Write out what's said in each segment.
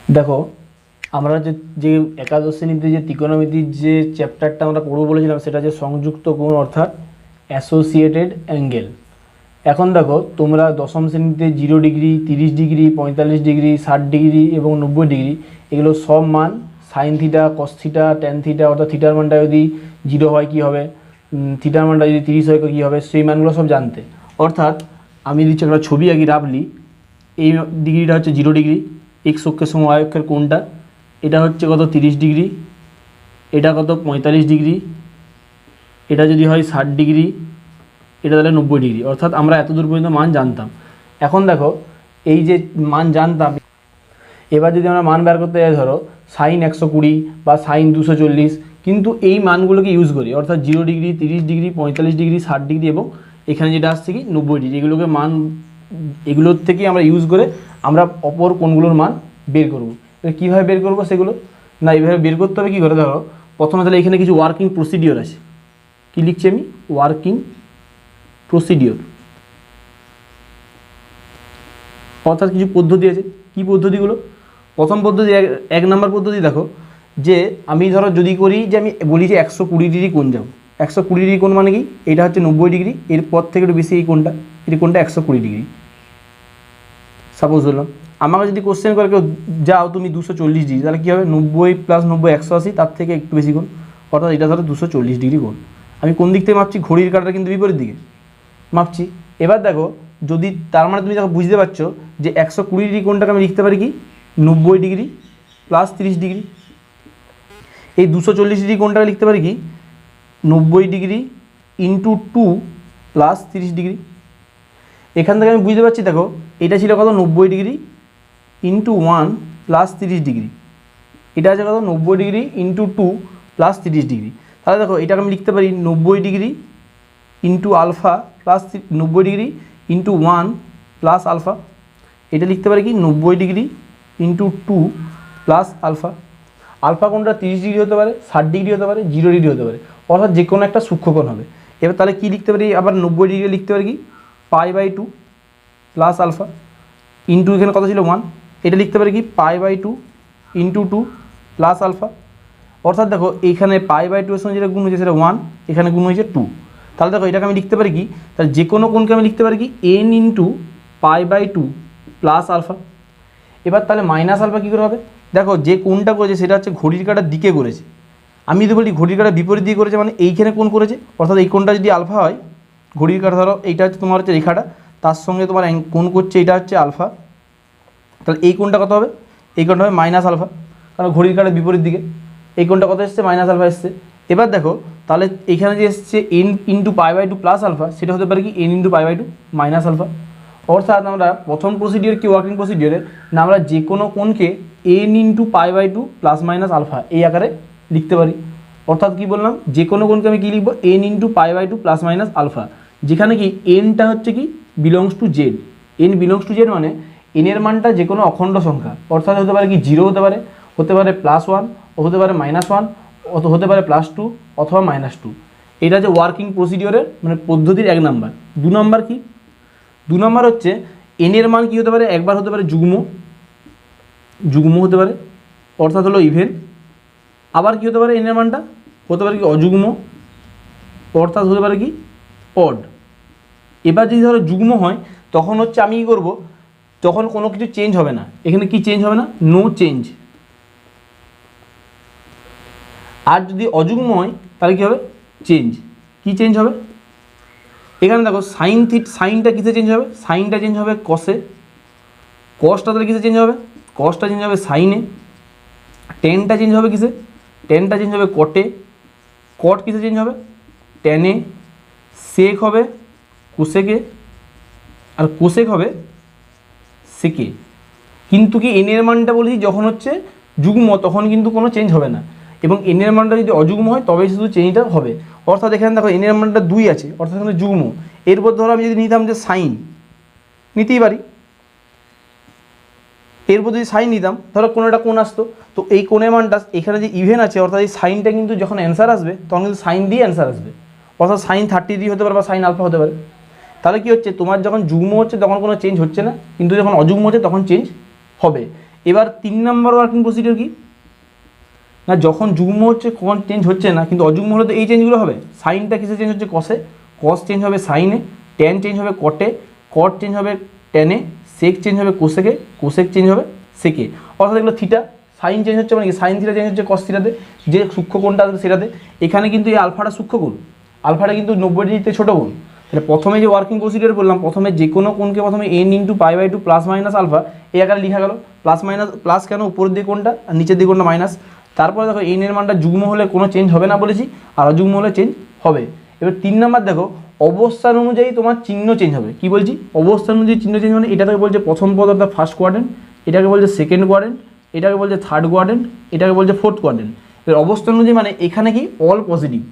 দেখো, আমরা যে একাদশ শ্রেণীতে যে ত্রিকোণমিতির যে চ্যাপ্টারটা আমরা পড়বো বলেছিলাম সেটা যে সংযুক্ত কোণ অর্থাৎ অ্যাসোসিয়েটেড অ্যাঙ্গেল। এখন দেখো, তোমরা দশম শ্রেণীতে 0 ডিগ্রি, 30 ডিগ্রি, 45 ডিগ্রি, 60 ডিগ্রি এবং 90 ডিগ্রি এগুলো সব মান sine theta, cos theta, tan theta অর্থাৎ থিটার মানটা যদি 0 হয় কী হবে, থিটার মানটা যদি 30 হয় কী হবে, সেই মানগুলো সব জানতে। অর্থাৎ আমি দিচ্ছি একটা ছবি আঁকি রাফলি। এই ডিগ্রিটা হচ্ছে 0 ডিগ্রি, এক্স অক্ষের সঙ্গে ওয়াই অক্ষের কোণটা। এটা হচ্ছে কত 30 ডিগ্রি, এটা কত 45 ডিগ্রি, এটা যদি হয় 60 ডিগ্রি, এটা তাহলে 90 ডিগ্রি। অর্থাৎ আমরা এত দূর পর্যন্ত মান জানতাম। এখন দেখো, এই যে মান জানতাম, এবার যদি আমরা মান বের করতে যাই, ধরো সাইন 120 বা সাইন 240, কিন্তু এই মানগুলোকে ইউজ করি, অর্থাৎ 0 ডিগ্রি, 30 ডিগ্রি, 45 ডিগ্রি, 60 ডিগ্রি এবং এখানে যেটা আসছে কি 90 ডিগ্রি, এগুলোকে মান এগুলোর থেকে আমরা ইউজ করে আমরা অপর কোণগুলোর মান বের করব। কীভাবে বের করব সেগুলো না, এইভাবে বের করতে হবে। কী করে, ধরো প্রথমে তাহলে এখানে কিছু ওয়ার্কিং প্রসিডিওর আছে। কি লিখছি আমি? ওয়ার্কিং প্রসিডিওর, অর্থাৎ কিছু পদ্ধতি আছে। কি পদ্ধতিগুলো? প্রথম পদ্ধতি, এক নম্বর পদ্ধতি দেখো, যে আমি ধরো যদি করি যে আমি বলি যে 120 ডিগ্রি কোণ যাবো। 120 ডিগ্রি কোণ মানে কি? এটা হচ্ছে 90 ডিগ্রি, এর পর থেকে একটু বেশি এই কোণটা, এই কোণটা 120 ডিগ্রি সাপোজ ধরলাম। আমাকে যদি কোশ্চেন করে কেউ যাও তুমি 240 ডিগ্রি, তাহলে কী হবে? 90 + 90 180, তার থেকে একটু বেশি কোণ, অর্থাৎ এটা ধরো 240 ডিগ্রি কোণ। আমি কোন দিক থেকে মাপছি? ঘড়ির কাঁটাটা কিন্তু বিপরীত দিকে মাপছি। এবার দেখো, যদি তার মানে তুমি দেখো বুঝতে পারছো যে 120 ডিগ্রি কোণটাকে আমি লিখতে পারি কি 90 ডিগ্রি + 30 ডিগ্রি। এই 240 ডিগ্রি কোণটাকে লিখতে পারি কি 90 ডিগ্রি × 2 + 30 ডিগ্রি। এখান থেকে আমি বুঝতে পারছি, দেখো এটা ছিল কত 90 ডিগ্রি × 1 + 30 ডিগ্রি, এটা আছে কত 90 ডিগ্রি × 2 + 30 ডিগ্রি। তাহলে দেখো এটাকে আমি লিখতে পারি 90 degree × alpha plus 90 degree × 1 + alpha. এটা লিখতে পারি কি 90 ডিগ্রি × 2 + আলফা। আলফা কোণটা 30 ডিগ্রি হতে পারে, 60 ডিগ্রি হতে পারে, 0 ডিগ্রি হতে পারে, অর্থাৎ যে কোনো একটা সূক্ষ্মকোণ হবে। এবার তাহলে কী লিখতে পারি? আবার 90 ডিগ্রি লিখতে পারি কি π/2 + আলফা ইন্টু এখানে কত ছিল 1, এটা লিখতে পারি কি π/2 × 2 + আলফা। অর্থাৎ দেখো এইখানে π/2 এর সঙ্গে যেটা গুণ হয়েছে সেটা 1, এখানে গুণ হয়েছে 2। তাহলে দেখো এটাকে আমি লিখতে পারি কি, তাহলে যে কোনো কোণকে আমি লিখতে পারি কি n × π/2 + আলফা। এবার তাহলে মাইনাস আলফা কী করে হবে? দেখো যে কোণটা করেছে সেটা হচ্ছে ঘড়ির কাঁটার দিকে করেছে। আমি যদি বলি ঘড়ির কাঁটার বিপরীত দিকে করেছে, মানে এইখানে কোণ করেছে, অর্থাৎ এই কোণটা যদি আলফা হয়, ঘড়ির কাঁটা ধরো এইটা হচ্ছে তোমার হচ্ছে রেখাটা, তার সঙ্গে তোমার কোণ করছে এটা হচ্ছে আলফা, তাহলে এই কোণটা কত হবে? এই কোণটা হবে মাইনাস আলফা, কারণ ঘড়ির কাঁটার বিপরীত দিকে এই কোণটা কত এসছে? মাইনাস আলফা এসছে। এবার দেখো তাহলে এখানে যে এসছে n × π/2 + আলফা, সেটা হতে পারে কি n × π/2 - আলফা। অর্থাৎ আমরা প্রথম প্রসিডিওর কি ওয়ার্কিং প্রসিডিওরে না, আমরা যে কোনো কোণকে n × π/2 ± আলফা এই আকারে লিখতে পারি। অর্থাৎ কি বললাম, যে কোনো কোণকে আমি কী লিখবো? n × π/2 ± আলফা, যেখানে কি nটা হচ্ছে কি belongs to Z. n belongs to Z মানে n এর মানটা যে কোনো অখণ্ড সংখ্যা, অর্থাৎ হতে পারে কি 0 হতে পারে, হতে পারে +1, হতে পারে -1, হতে পারে +2 অথবা -2। এটা হচ্ছে ওয়ার্কিং প্রসিডিওরের মানে পদ্ধতির 1 নাম্বার। 2 নাম্বার কি? 2 নাম্বার হচ্ছে n এর মান কী হতে পারে? একবার হতে পারে যুগ্ম হতে পারে, অর্থাৎ হলো ইভেন। আবার কী হতে পারে? n এর মানটা হতে পারে কি অযুগ্ম, অর্থাৎ হতে পারে কি অড। এবার যদি ধরো যুগ্ম হয়, তখন হচ্ছে আমি কী করবো, তখন কোনো কিছু চেঞ্জ হবে না। এখানে কি চেঞ্জ হবে না? No change. আর যদি অযুগ্ম হয় তাহলে কী হবে? চেঞ্জ। কি চেঞ্জ হবে? এখানে দেখো সাইনটা কিসে চেঞ্জ হবে? সাইনটা চেঞ্জ হবে কসে। কসটা তাহলে কিসে চেঞ্জ হবে? কসটা চেঞ্জ হবে সাইনে। টেনটা চেঞ্জ হবে কিসে? টেনটা চেঞ্জ হবে কটে। কট কিসে চেঞ্জ হবে? টেনে। সেক হবে কোসেকে, আর কোসেক হবে সেকে। কিন্তু কি এন এর মানটা বলেছি যখন হচ্ছে যুগ্ম তখন কিন্তু কোনো চেঞ্জ হবে না, এবং এন এর মানটা যদি অযুগ্ম হয় তবেই শুধু চেঞ্জটা হবে। অর্থাৎ এখানে দেখো এন এর মানটা 2 আছে, অর্থাৎ এখানে যুগ্ম। এরপর ধরো আমি যদি নিতাম যে সাইন, নিতেই পারি, এরপর যদি সাইন নিতাম, ধরো কোনো একটা কোণ আসতো, তো এই কোণের মানটা এখানে যে ইভেন আছে, অর্থাৎ এই সাইনটা কিন্তু যখন অ্যান্সার আসবে তখন কিন্তু সাইন দিয়ে অ্যান্সার আসবে, অর্থাৎ সাইন 30 হতে পারে বা সাইন আলফা হতে পারে। তাহলে কি হচ্ছে, তোমার যখন যুগ্ম হচ্ছে তখন কোনো চেঞ্জ হচ্ছে না, কিন্তু যখন অযুগ্ম হচ্ছে তখন চেঞ্জ হবে। এবার 3 নম্বর ওয়ার্কিং প্রসিডিওর কি না, যখন যুগ্ম হচ্ছে কোন চেঞ্জ হচ্ছে না, কিন্তু অযুগ্ম হলে তো এই চেঞ্জগুলো হবে। সাইনটা কিসে চেঞ্জ হচ্ছে? কসে। কস চেঞ্জ হবে সাইনে, ট্যান চেঞ্জ হবে কটে, কট চেঞ্জ হবে ট্যানে, সেক চেঞ্জ হবে কোসেকে, কোসেক চেঞ্জ হবে সেকে। অর্থাৎ এগুলো থিটা। সাইন চেঞ্জ হচ্ছে মানে কি, সাইন থিটা চেঞ্জ হচ্ছে কস থিটাতে, যে সূক্ষ্ম কোণটা আসবে সেটাতে। এখানে কিন্তু এই আলফাটা সূক্ষ্ম কোণ, আলফাটা কিন্তু 90 ডিগ্রিতে ছোটো কোণ। তাহলে প্রথমে যে ওয়ার্কিং প্রসিডিওর বললাম, প্রথমে যে কোনো কোণকে প্রথমে n into π/2 plus minus alpha এই আকারে লেখা গেল। প্লাস মাইনাস, প্লাস কেন, উপরের দিকে কোণটা আর নিচের দিকে কোণটা মাইনাস। তারপরে দেখো n এর মানটা যুগ্ম হলে কোনো চেঞ্জ হবে না বলেছি, আর অযুগ্ম হলে চেঞ্জ হবে। এবার 3 নাম্বার দেখো, অবস্থান অনুযায়ী তোমার চিহ্ন চেঞ্জ হবে। কি বলছি? অবস্থান অনুযায়ী চিহ্ন চেঞ্জ মানে এটাকে বলছে প্রথম পদ অর্থাৎ ফার্স্ট কোয়াড্রেন্ট, এটাকে বলছে সেকেন্ড কোয়াড্রেন্ট, এটাকে বলছে থার্ড কোয়াড্রেন্ট, এটাকে বলছে ফোর্থ কোয়াড্রেন্ট। এবার অবস্থান অনুযায়ী মানে এখানে কি অল পজিটিভ।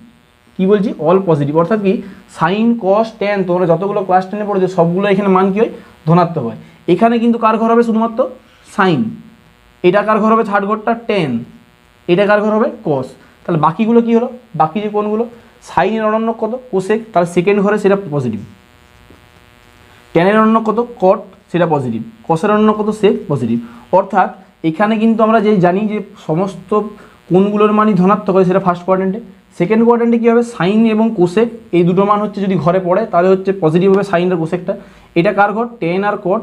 কি বলছি? All positive. অর্থাৎ কি, সাইন কস ট্যান তোমরা যতগুলো ক্লাস 10-এ পড়েছো সবগুলো এখানে মান কি হয়? ধনাত্মক হয়। এখানে কিন্তু কার ঘর হবে? শুধুমাত্র সাইন। এটা কার ঘর হবে? থার্ড ঘরটা ট্যান। এটা কার ঘর হবে? কস। তাহলে বাকিগুলো কি হলো? বাকি যে কোনগুলো, সাইনের অনন্য কত? কোসেক, তাহলে সেকেন্ড ঘরে সেটা পজিটিভ। ট্যানের অনন্য কত? কট, সেটা পজিটিভ। কসের অনন্য কত? সেক, পজিটিভ। অর্থাৎ এখানে কিন্তু আমরা যে জানি যে সমস্ত কোনগুলোর মানই ধনাত্মক হয় সেটা ফার্স্ট কোয়াড্রেন্টে। সেকেন্ড কোয়াড্রেন্টে কী হবে? সাইন এবং কোসেক এই দুটো মান হচ্ছে যদি ঘরে পড়ে তাহলে হচ্ছে পজিটিভ হবে সাইন আর কোসেকটা। এটা কার ঘর? ট্যান আর কট।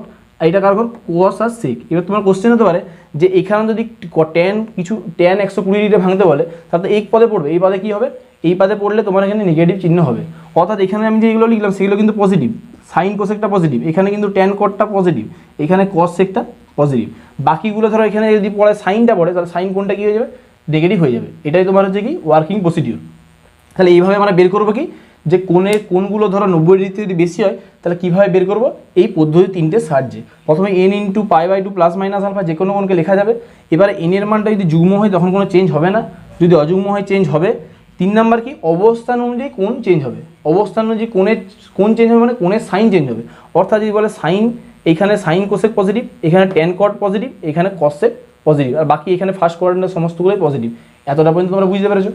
এটা কার ঘর? কোস আর সেক। এবার তোমার কোশ্চেন হতে পারে যে এখানে যদি ট্যান কিছু ট্যান 120 ডিগ্রি ভাঙতে বলে তাহলে এই পদে পড়বে, এই পদে কী হবে? এই পদে পড়লে তোমার এখানে নেগেটিভ চিহ্ন হবে। অর্থাৎ এখানে আমি যেগুলো লিখলাম সেগুলো কিন্তু পজিটিভ। সাইন কোসেকটা পজিটিভ, এখানে কিন্তু ট্যান কটটা পজিটিভ, এখানে কস সেকটা পজিটিভ। বাকিগুলো ধরো এখানে যদি পড়ে সাইনটা পড়ে তাহলে সাইন কোনটা কী হয়ে যাবে? নেগেটিভ হয়ে যাবে। এটাই তোমার হচ্ছে কি ওয়ার্কিং প্রসিডিওর। তাহলে এইভাবে আমরা বের করবো কি, যে কোনগুলো ধরো 90 ডিগ্রিতে যদি বেশি হয় তাহলে কীভাবে বের করবো? এই পদ্ধতি 3টের সাহায্যে। প্রথমে n into π/2 plus minus alpha যে কোনো কোনকে লেখা যাবে। এবারে n এর মানটা যদি যুগ্ম হয় তখন কোনো চেঞ্জ হবে না, যদি অযুগ্ম হয় চেঞ্জ হবে। 3 নাম্বার কি, অবস্থান অনুযায়ী কোন চেঞ্জ হবে। অবস্থান অনুযায়ী কোন চেঞ্জ হবে মানে কোণের সাইন চেঞ্জ হবে। অর্থাৎ যদি বলে সাইন, এখানে সাইন কোসেক পজিটিভ, এখানে ট্যান কট পজিটিভ, এখানে কসেক পজিটিভ, আর বাকি এখানে ফার্স্ট কোয়াড্রেন্টের সমস্তগুলোই পজিটিভ। এতটা পর্যন্ত তোমরা বুঝতে পেরেছো?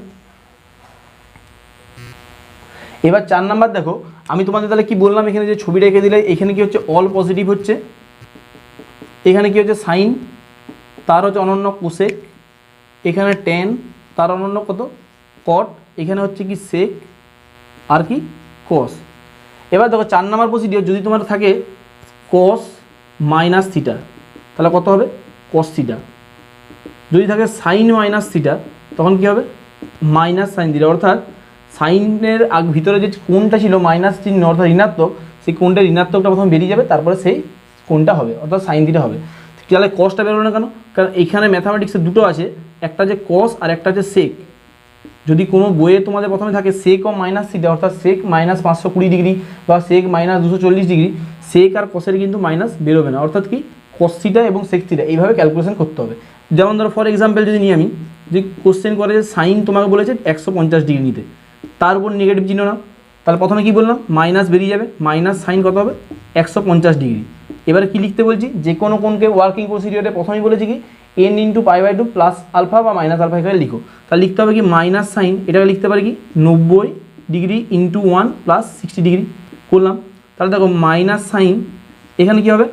এবার 4 নাম্বার দেখো, আমি তোমাদের তাহলে কি বললাম, এখানে যে ছবিটা এঁকে দিলে এখানে কি হচ্ছে? অল পজিটিভ হচ্ছে। এখানে কি হচ্ছে? সাইন, তার হচ্ছে অনন্য কোসেক, এখানে ট্যান, তার অনন্য কত? কট, এখানে হচ্ছে কি সেক, আর কি কস। এবার দেখো 4 নাম্বার প্রসিডিওর, যদি তোমার থাকে কস মাইনাস থিটা তাহলে কত হবে? Cos theta. যদি থাকে সাইন মাইনাস থিটা তখন কি হবে? Minus sine theta. অর্থাৎ সাইনের ভিতরে যে কোণটা ছিল মাইনাস চিহ্ন অর্থাৎ ঋণাত্মক, সেই কোণটা ঋণাত্মকটা প্রথমে বেরিয়ে যাবে, তারপরে সেই কোণটা হবে অর্থাৎ সাইন থিটা হবে। তাহলে কসটা বেরোলো না কেন? কারণ এখানে ম্যাথামেটিক্সে দুটো আছে, একটা যে কস আর একটা হচ্ছে সেক। যদি কোনো বইয়ে তোমাদের প্রথমে থাকে সেক ও মাইনাস থিটা অর্থাৎ সেক মাইনাস 520 ডিগ্রি বা সেক মাইনাস 240 ডিগ্রি, সেক আর কসের কিন্তু মাইনাস বেরোবে না। অর্থাৎ কি, কস থিটা এবং সেক থিটা এইভাবে ক্যালকুলেশন করতে হবে। যেমন ধরো ফর এক্সাম্পল যদি নিই আমি, যে কোশ্চেন করে যে সাইন তোমাকে বলেছে 150 ডিগ্রি নিতে, তার উপর নেগেটিভ চিহ্ন নাও, তাহলে প্রথমে কি বললাম? মাইনাস বেরিয়ে যাবে, মাইনাস সাইন কত হবে? 150 ডিগ্রি। এবারে কি লিখতে বলছি? যে কোনো কোনকে ওয়ার্কিং প্রসিডিওরে প্রথমেই বলেছি কি n ইন্টু π/2 প্লাস আলফা বা মাইনাস আলফা এখানে লিখো। তাহলে লিখতে হবে কি মাইনাস সাইন, এটাকে লিখতে পারি কি 90 ডিগ্রি ইন্টু 1 প্লাস 60 ডিগ্রি করলাম। তাহলে দেখো মাইনাস সাইন এখানে কী হবে?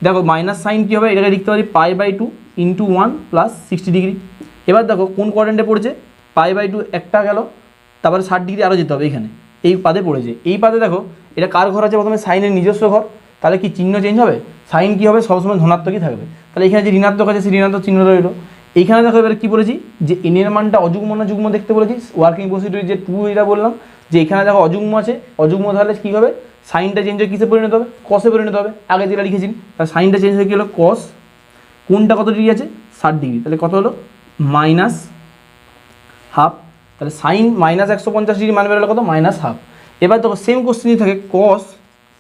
দেখো মাইনাস সাইন কী হবে? এটাকে লিখতে পারি π/2 ইন্টু 1 প্লাস 60 ডিগ্রি। এবার দেখো কোন কোয়াড্রেন্টে পড়েছে? π/2 একটা গেল, তারপরে 60 ডিগ্রি আরও যেতে হবে, এখানে এই পাদে পড়েছে। এই পাদে দেখো এটা কার ঘর আছে? প্রথমে সাইনের নিজস্ব ঘর। তাহলে কি চিহ্ন চেঞ্জ হবে? সাইন কী হবে? সবসময় ধনাত্মকই থাকবে। তাহলে এখানে যে ঋণাত্মক আছে সেই ঋণাত্মক চিহ্ন রইল। এইখানে দেখো এবারে কী বলেছি, যে n এর মানটা অযুগ্ম না যুগ্ম দেখতে বলেছি। ওয়ার্কিং প্রসিডিওর যে 2 এটা বললাম, যে এখানে দেখো অযুগ্ম আছে, অযুগ্ম তাহলে কী হবে? সাইনটা চেঞ্জ হয়ে কিসে পরিণত হবে? কসে পরিণত হবে। আগে যেটা লিখেছি তাহলে সাইনটা চেঞ্জ হয়ে কী হলো? কস। কোনটা কত ডিগ্রি আছে? 60 ডিগ্রি। তাহলে কত হলো? Minus half. তাহলে সাইন মাইনাস 150 ডিগ্রি মান বেরোলো কত? Minus half. এবার দেখো সেম কোশ্চেন যদি থাকে কস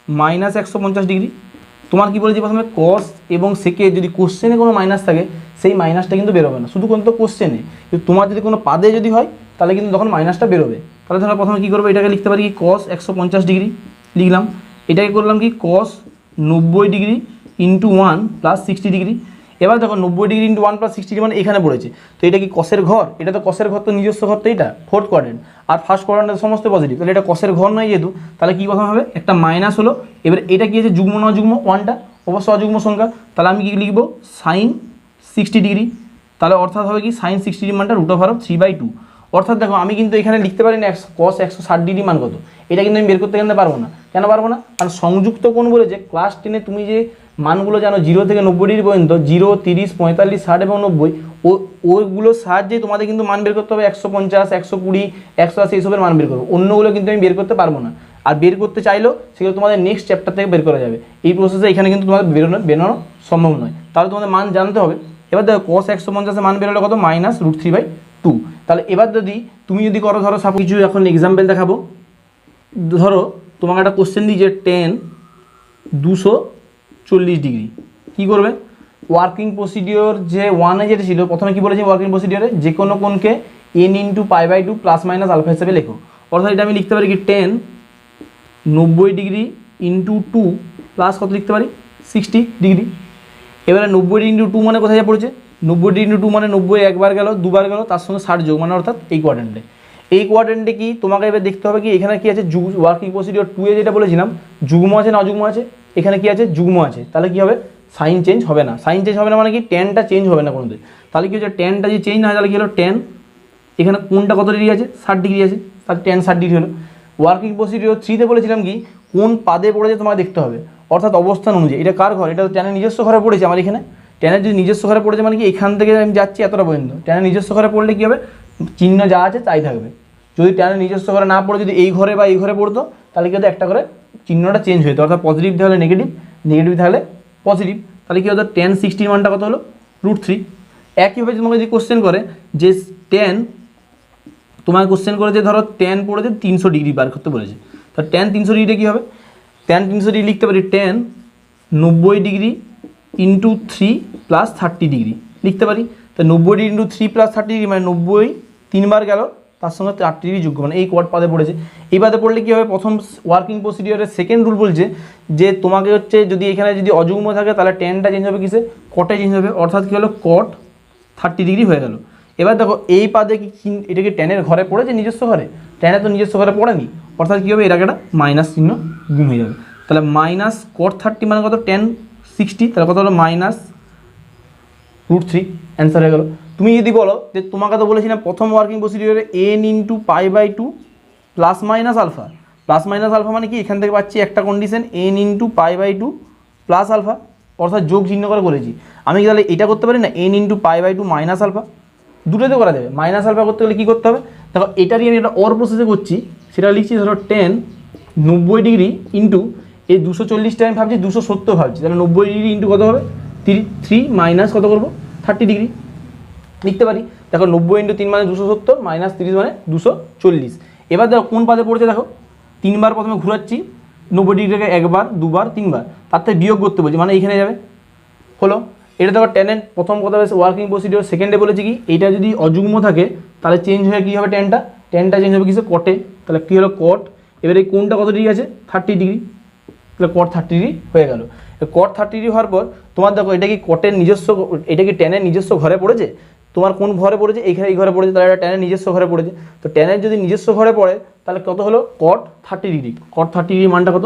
মাইনাস 150 ডিগ্রি, তোমার কি বলেছি প্রথমে কস এবং সেকে যদি কোশ্চেনে কোনো মাইনাস থাকে সেই মাইনাসটা কিন্তু বেরোবে না, শুধু কিন্তু কোশ্চেনে। কিন্তু তোমার যদি কোনো পাদে যদি হয় তাহলে কিন্তু তখন মাইনাসটা বেরোবে। তাহলে ধরো প্রথমে কী করবো? এটাকে লিখতে পারি কি কস 150 ডিগ্রি লিখলাম, এটাকে করলাম কি কস 90 ডিগ্রি ইন্টু 1 প্লাস 60 ডিগ্রি। এবার দেখো 90 ডিগ্রি ইন্টু 1 প্লাস 60 ডিগ্রি মানে এখানে পড়েছে, তো এটা কি কসের ঘর? এটা তো কসের ঘর, তো নিজস্ব ঘর তো এটা ফোর্থ কোয়াড্রেন্ট, আর ফার্স্ট কোয়াড্রেন্টের সমস্ত পজিটিভ, তাহলে এটা কসের ঘর নয় যেহেতু, তাহলে কী কথা হবে? একটা মাইনাস হলো। এবার এটা কি আছে? যুগ্ম না অযুগ্ম? ওয়ানটা অবশ্য অযুগ্ম সংখ্যা, তাহলে আমি কি লিখবো? সাইন 60 ডিগ্রি, তাহলে অর্থাৎ হবে কি সাইন 60 ডিগ্রি মানটা √3/2। অর্থাৎ দেখো আমি কিন্তু এখানে লিখতে পারি না কস 160 ডিগ্রি মান কত, এটা কিন্তু আমি বের করতে কেন পারবো না। কেন পারবো না? কারণ সংযুক্ত কোণ বলে যে ক্লাস 10-এ তুমি যে মানগুলো জানো 0 থেকে 90 ডিগ্রি পর্যন্ত, 0, 30, 45, 60 এবং 90, ওইগুলোর সাহায্যে তোমাদের কিন্তু মান বের করতে হবে 150, 120, 180 এইসবের মান বের করবো। অন্যগুলো কিন্তু আমি বের করতে পারবো না, আর বের করতে চাইলেও সেগুলো তোমাদের নেক্সট চ্যাপ্টার থেকে বের করা যাবে। এই প্রসেসে এখানে কিন্তু তোমাদের বেরোনো সম্ভব নয়, তাহলে তোমাদের মান জানতে হবে। এবার দেখো cos 150 মান বেরোলে কত, -√3/2। তাহলে এবার তুমি যদি করো, ধরো সব কিছু এখন এক্সাম্পল দেখাবো। ধরো তোমাকে একটা কোশ্চেন দিই যে tan 240 ডিগ্রি, কী করবে? ওয়ার্কিং প্রসিডিওর যে 1-এ যেটা ছিল, প্রথমে কী বলেছি ওয়ার্কিং প্রসিডিওরে, যে কোনো কোণকে n × π/2 ± α হিসেবে লেখো। অর্থাৎ এটা আমি লিখতে পারি কি tan 90 ডিগ্রি × 2 প্লাস কত লিখতে পারি 60 ডিগ্রি। এবারে 90 ডিগ্রি × 2 মানে কোথায় যা পড়েছে, 90 ডিগ্রি × 2 মানে 90 একবার গেল, দুবার গেল, তার সঙ্গে 60 যোগ, মানে অর্থাৎ এই কোয়াড্রেন্টে। এই কোয়াড্রেন্টে কি তোমাকে এবার দেখতে হবে কি এখানে কি আছে, ওয়ার্কিং প্রসিডিওর 2-এ যেটা বলেছিলাম যুগ্ম আছে না অযুগ্ম আছে, এখানে কি আছে যুগ্ম আছে। তাহলে কি হবে, সাইন চেঞ্জ হবে না। সাইন চেঞ্জ হবে না মানে কি ট্যানটা চেঞ্জ হবে না কোনোদিন। তাহলে কি হচ্ছে, ট্যানটা যদি চেঞ্জ না হয় তাহলে কি হলো, ট্যান এখানে কোনটা কত ডিগ্রি আছে, 60 ডিগ্রি আছে, তাহলে ট্যান 60 ডিগ্রি হলো। ওয়ার্কিং প্রসিডিওর 3-তে বলেছিলাম কি কোন পাদে পড়েছে তোমাকে দেখতে হবে, অর্থাৎ অবস্থান অনুযায়ী। এটা কার ঘর, এটা ট্যানের নিজস্ব ঘরে পড়েছে আমার এখানে। ট্যানের যদি নিজস্ব ঘরে পড়েছে মানে কি এখান থেকে আমি যাচ্ছি এতটা পর্যন্ত, ট্যানের নিজস্ব ঘরে পড়লে কী হবে, চিহ্ন যা আছে তাই থাকবে। যদি ট্যানের নিজস্ব ঘরে না পড়ে যদি এই ঘরে বা এই ঘরে পড়তো, তাহলে কি হতো, একটা করে চিহ্নটা চেঞ্জ হতো, অর্থাৎ পজিটিভ থাকলে নেগেটিভ, নেগেটিভ থাকলে পজিটিভ। তাহলে কী হতো, tan 60 মানটা কত হলো, √3। একইভাবে তোমাকে যদি কোশ্চেন করে যে tan, তোমাকে কোশ্চেন করে যে ধরো tan পড়েছে 300 ডিগ্রি বার করতে বলেছে, তো tan 300 ডিগ্রিটা কী হবে, tan 300 ডিগ্রি লিখতে পারি tan 90 ডিগ্রি × 3 + 30 ডিগ্রি লিখতে পারি। তো 90 ডিগ্রি × 3 + 30 ডিগ্রি মানে 90 তিনবার গেল, তার সঙ্গে 30 ডিগ্রি যোগ্য, মানে এই কোয়াড পাদে পড়েছে। এই পাদে পড়লে কী হবে, প্রথম ওয়ার্কিং প্রসিডিওরের সেকেন্ড রুল বলছে যে তোমাকে হচ্ছে যদি এখানে যদি অযুগ্ম থাকে তাহলে ট্যানটা চেঞ্জ হবে কিসে, কটে চেঞ্জ হবে, অর্থাৎ কী হলো cot 30 ডিগ্রি হয়ে গেল। এবার দেখো এই পাদে কি এটা কি ট্যানের ঘরে পড়েছে নিজস্ব ঘরে, ট্যানে তো নিজস্ব ঘরে পড়েনি, অর্থাৎ কী হবে এর আগে একটা মাইনাস চিহ্ন গুণ হয়ে যাবে। তাহলে -cot 30 মানে কত, tan 60, তাহলে কত হলো -√3, অ্যান্সার হয়ে গেল। তুমি যদি বলো যে তোমাকে তো বলেছি না প্রথম ওয়ার্কিং প্রসিডিওরে n × π/2 ± α মানে কি এখান থেকে পাচ্ছি একটা কন্ডিশন n × π/2 + α, অর্থাৎ যোগ চিহ্ন করে করেছি। আমি তাহলে এটা করতে পারি না n × π/2 - α, দুটোতে করা যাবে। -α করতে গেলে কী করতে হবে, দেখো এটারই আমি একটা অর প্রসেসে করছি, সেটা লিখছি ধরো tan 90 ডিগ্রি × এই 240টা আমি ভাবছি 270 ভাবছি, তাহলে 90 ডিগ্রি × কত হবে 3 মাইনাস কত করবো 30 ডিগ্রি লিখতে পারি। দেখো 90 × 3 মানে 270, -30 মানে 240। এবার দেখো কোন পাদে পড়েছে, দেখো তিনবার প্রথমে ঘুরাচ্ছি 90 ডিগ্রিকে, একবার, দুবার, তিনবার, তার থেকে বিয়োগ করতে বলছি, মানে এইখানে যাবে হলো। এটা দেখো ট্যানের প্রথম কথা ওয়ার্কিং প্রসিডিওর সেকেন্ডে বলেছি কি এইটা যদি অযুগ্ম থাকে তাহলে চেঞ্জ হয়ে কী হবে, ট্যানটা চেঞ্জ হবে কিসে, কটে, তাহলে কী হলো cot। এবার এই কোনটা কত ডিগ্রি আছে 30 ডিগ্রি, তাহলে cot 30 ডিগ্রি হয়ে গেল। cot 30 ডিগ্রি হওয়ার পর তোমার দেখো এটা কি কটের নিজস্ব, এটা কি ট্যানের নিজস্ব ঘরে পড়েছে, তোমার কোন ঘরে পড়েছে, এইখানে এই ঘরে পড়েছে, তাহলে এটা ট্যানের নিজস্ব ঘরে পড়েছে। তো ট্যানের যদি নিজস্ব ঘরে পড়ে তাহলে কত হলো cot 30 ডিগ্রি, cot 30 ডিগ্রি মানটা কত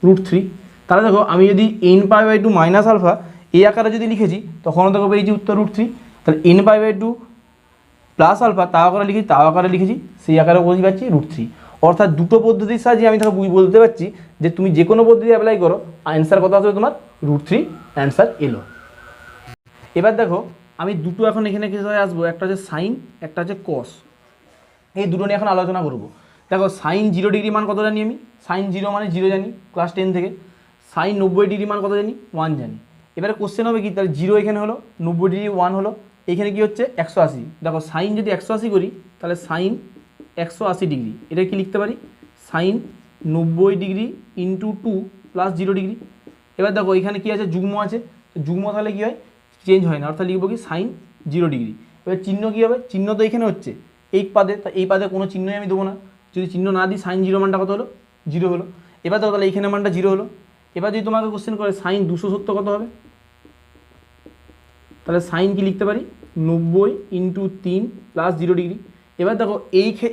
√3। তাহলে দেখো আমি যদি n π/2 - α এই আকারে যদি লিখেছি তখনও দেখো পেয়েছি উত্তর √3। তাহলে n π/2 + α তাও আকারে লিখেছি, সেই আকারে বলতে পারছি √3। অর্থাৎ দুটো পদ্ধতির সাহায্যে আমি তাকে বলতে পারছি যে তুমি যে কোনো পদ্ধতি অ্যাপ্লাই করো অ্যান্সার কত আসবে তোমার √3 অ্যান্সার এলো। এবার দেখো আমি দুটো এখন এখানে কিভাবে আসবো, একটা হচ্ছে সাইন, একটা হচ্ছে কস, এই দুটো নিয়ে এখন আলোচনা করবো। দেখো সাইন 0 ডিগ্রি মান কত জানি আমি, সাইন 0 মানে 0 জানি ক্লাস 10 থেকে। সাইন 90 ডিগ্রি মান কত জানি, 1 জানি। এবারে কোশ্চেন হবে কি, তাহলে 0 এখানে হলো, 90 ডিগ্রি 1 হলো, এখানে কি হচ্ছে 180। দেখো সাইন যদি 180 করি তাহলে সাইন 180 ডিগ্রি, এটা কি লিখতে পারি সাইন 90 ডিগ্রি × 2 + 0 ডিগ্রি। এবার দেখো এখানে কি আছে, যুগ্ম আছে, যুগ্ম তাহলে কী হয় চেঞ্জ হয় না, অর্থাৎ লিখবো কি সাইন 0 ডিগ্রি। এবার চিহ্ন কী হবে, চিহ্ন তো এখানে হচ্ছে এই পাদে, তা এই পাদে কোনো চিহ্নই আমি দেবো না, যদি চিহ্ন না দিই সাইন 0 মানটা কত হলো 0 হলো। এবার দেখো তাহলে এইখানে মানটা 0 হলো। এবার যদি তোমাকে কোশ্চেন করে সাইন 270 কত হবে, তাহলে সাইন কি লিখতে পারি 90 × 3 + 0 ডিগ্রি। এবার দেখো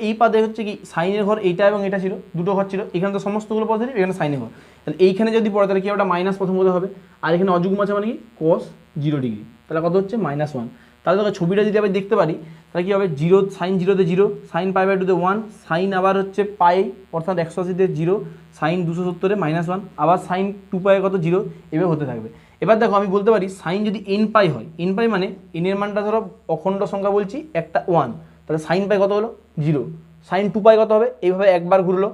এই পাদে হচ্ছে কি সাইনের ঘর এইটা এবং এটা ছিল, দুটো ঘর ছিল, এখানে তো সমস্তগুলো পজিটিভ, এখানে সাইনের ঘর, তাহলে এইখানে যদি পড়ে তাহলে কি একটা মাইনাস প্রথম কথা হবে, আর এখানে অযুগ্ম আছে মানে কি cos 0 ডিগ্রি, তাহলে কত হচ্ছে -1। তাহলে দেখো ছবিটা যদি আবার দেখতে পারি তাহলে কী হবে, 0 সাইন 0-তে 0, সাইন π/2-তে 1, সাইন আবার হচ্ছে পাই অর্থাৎ 180-তে 0, সাইন 270-এ -1, আবার সাইন 2π কত 0, এভাবে হতে থাকবে। এবার দেখো আমি বলতে পারি সাইন যদি nπ হয়, nπ মানে n এর মানটা ধরো অখণ্ড সংখ্যা বলছি একটা 1, তাহলে সাইন পাই কত হলো 0, সাইন 2π কত হবে, এইভাবে একবার ঘুরলো,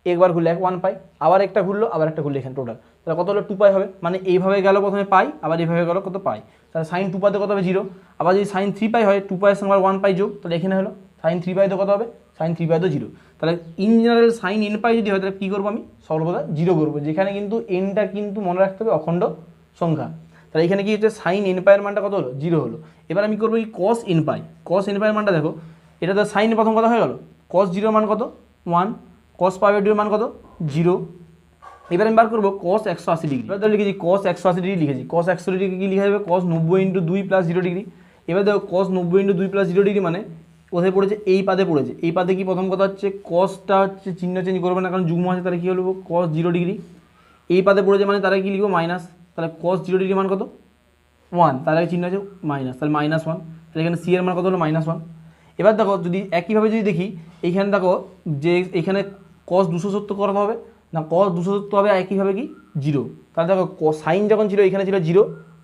একবার ঘুরলে 1π, আবার একটা ঘুরলো, আবার একটা ঘুরলে এখানে টোটাল, তাহলে কত হলো 2π হবে। মানে এইভাবে গেল প্রথমে পাই, আবার এইভাবে গেল কত পাই, তাহলে সাইন 2πতে কত হবে 0, আবার যদি সাইন 3π হয় 2π এর সঙ্গে 1π যোগ, তাহলে এখানে হলো সাইন 3πতে কত হবে, সাইন 3π তো 0। তাহলে ইন জেনারেল সাইন nπ যদি হয় তাহলে কী করবো আমি, সর্বদা 0 করবো, যেখানে কিন্তু nটা কিন্তু মনে রাখতে হবে অখণ্ড সংখ্যা। তাহলে এখানে কি হচ্ছে সাইন nπ এর মানটা কত হলো 0 হলো। এবার আমি করবো কি কস nπ, কস nπ এর মানটা দেখো, এটা তো সাইন প্রথম কথা হয়ে গেল, কস 0 মান কত 1, কস π/2 এর মান কত 0। এবার আমি বার করবো কস 180 ডিগ্রি, এবার লিখেছি কস 180 ডিগ্রি লিখেছি, কস 180 ডিগ্রি কী লিখে যাবে, কস 90 × 2 + 0 ডিগ্রি। এবার দেখো কস 90 × 2 + 0 ডিগ্রি মানে কোথায় পড়েছে, এই পাদে পড়েছে। এই পাদে কি প্রথম কথা হচ্ছে কসটা হচ্ছে চিহ্ন চেঞ্জ করবে না, কারণ যুগ্ম আছে, তাহলে কী হলো কস 0 ডিগ্রি। এই পাদে পড়েছে মানে তারা কি লিখবো মাইনাস, তাহলে কস 0 ডিগ্রি মান কত 1, তাহলে চিহ্ন আছে মাইনাস, তাহলে -1, তাহলে এখানে সি এর মান কত হলো -1। এবার দেখো যদি একইভাবে যদি দেখি এইখানে দেখো যে এখানে কস 270 করাতে হবে না, কস 270 হবে একইভাবে কি 0, তাহলে দেখো সাইন যখন ছিল এখানে ছিল 0,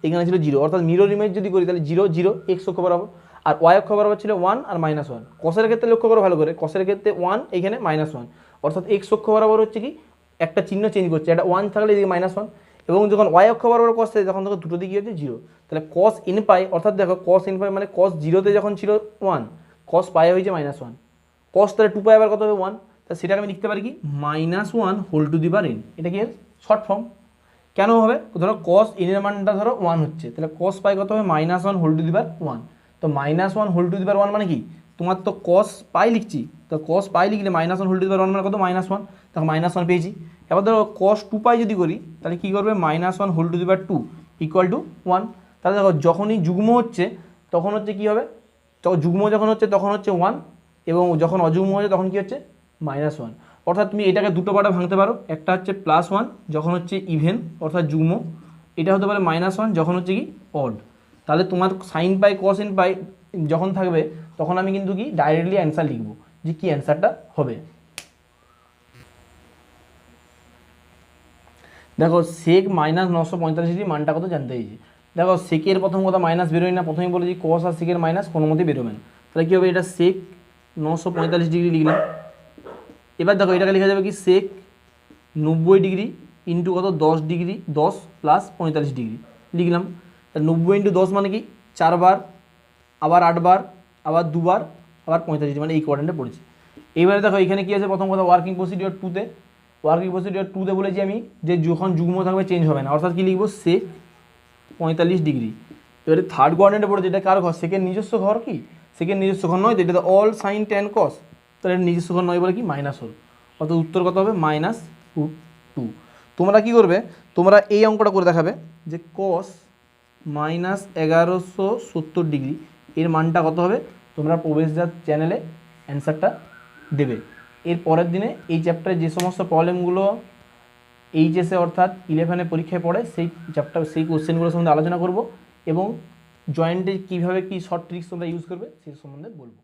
এখানে ছিল 0, অর্থাৎ মিরর ইমেজ যদি করি তাহলে 0 0 এক্স অক্ষ বরাবর, আর ওয়াই অক্ষ বরাবর ছিল 1 আর -1। কসের ক্ষেত্রে লক্ষ্য করো ভালো করে, কসের ক্ষেত্রে 1 এখানে -1, অর্থাৎ এক্স অক্ষ বরাবর হচ্ছে কি একটা চিহ্ন চেঞ্জ করছে, এটা 1 থাকলে এদিকে -1, এবং যখন ওয়াই অক্ষ বরাবর কস থাকে তখন দেখো দুটো দিকে হচ্ছে 0। তাহলে কস nπ অর্থাৎ দেখো কস nπ মানে কস 0-তে যখন ছিল 1, কস পাই হয়েছে -1, কস তাহলে 2π আবার কত হবে 1, তাহলে সেটাকে আমি লিখতে পারি কি -1^n, এটা কি এর শর্ট ফর্ম। কেন হবে, ধরো কস n এর মানটা ধরো 1 হচ্ছে, তাহলে কস পাই কত হবে -1^1, তো -1^1 মানে কি, তোমার তো কস পাই লিখছি, তো কস পাই লিখলে -1^1 মানে কত -1, তখন -1 পেয়েছি। এবার ধরো কস 2π যদি করি তাহলে কী করবে -1^2 = 1, তাহলে দেখো যখনই যুগ্ম হচ্ছে তখন হচ্ছে কী হবে, তখন যুগ্ম যখন হচ্ছে তখন হচ্ছে 1, এবং যখন অযুগ্ম হচ্ছে তখন কী হচ্ছে -1, অর্থাৎ তুমি এটাকে দুটো পার্টে ভাঙতে পারো, একটা হচ্ছে +1 যখন হচ্ছে ইভেন অর্থাৎ যুগ্ম, এটা হতে পারে -1 যখন হচ্ছে কি অড। তাহলে তোমার সাইন পাই কস nπ যখন থাকবে তখন আমি কিন্তু কি ডাইরেক্টলি অ্যান্সার লিখবো যে কী অ্যান্সারটা হবে। দেখো সেক -945 ডিগ্রি মানটা কত জানতে চাইছি। দেখো সেকের প্রথম কথা মাইনাস বেরোয় না, প্রথমেই বলেছি কস আর সেকের মাইনাস কোনো মতেই বেরোবে না, তাহলে কী হবে এটা সেক 945 ডিগ্রি লিখলাম। এবার দেখো এটাকে লেখা যাবে কি সেক 90 ডিগ্রি ইন্টু কত 10 ডিগ্রি 10 + 45 ডিগ্রি লিখলাম। 90 × 10 মানে কি 4 বার, আবার 8 বার, আবার 2 বার, আবার 45 ডিগ্রি, মানে এই কোয়াড্রেন্টে পড়েছে। এইবারে দেখো এখানে কি আছে, প্রথম কথা ওয়ার্কিং প্রসিডিওর 2-তে, ওয়ার্কিং প্রসিডিওর 2-তে বলেছি আমি যে যখন যুগ্ম থাকবে চেঞ্জ হবে না, অর্থাৎ কি লিখবো সেক 45 ডিগ্রি। এবারে থার্ড কোয়াড্রেন্টে পড়েছে, এটা কার ঘর, সেকের নিজস্ব ঘর কি, সেকের নিজস্ব ঘর নয় তো, এটা তো অল সাইন ট্যান কস, তাহলে এটা নিজস্ব ঘর নয় বলে কি মাইনাস হল, অর্থাৎ উত্তর কত হবে -√2। তোমরা কি করবে, তোমরা এই অঙ্কটা করে দেখাবে যে কস -1170 ডিগ্রি এর মানটা কত হবে, তোমরা প্রবেশদ্বার চ্যানেলে অ্যান্সারটা দেবে। এর পরের দিনে এই চ্যাপ্টারে যে সমস্ত প্রবলেমগুলো এইচএসে অর্থাৎ 11-এ পরীক্ষায় পড়ে সেই চ্যাপ্টার সেই কোশ্চেনগুলো সম্বন্ধে আলোচনা করব, এবং জয়েন্টে কীভাবে কী শর্ট ট্রিক্স তোমরা ইউজ করবে সেই সম্বন্ধে বলবো।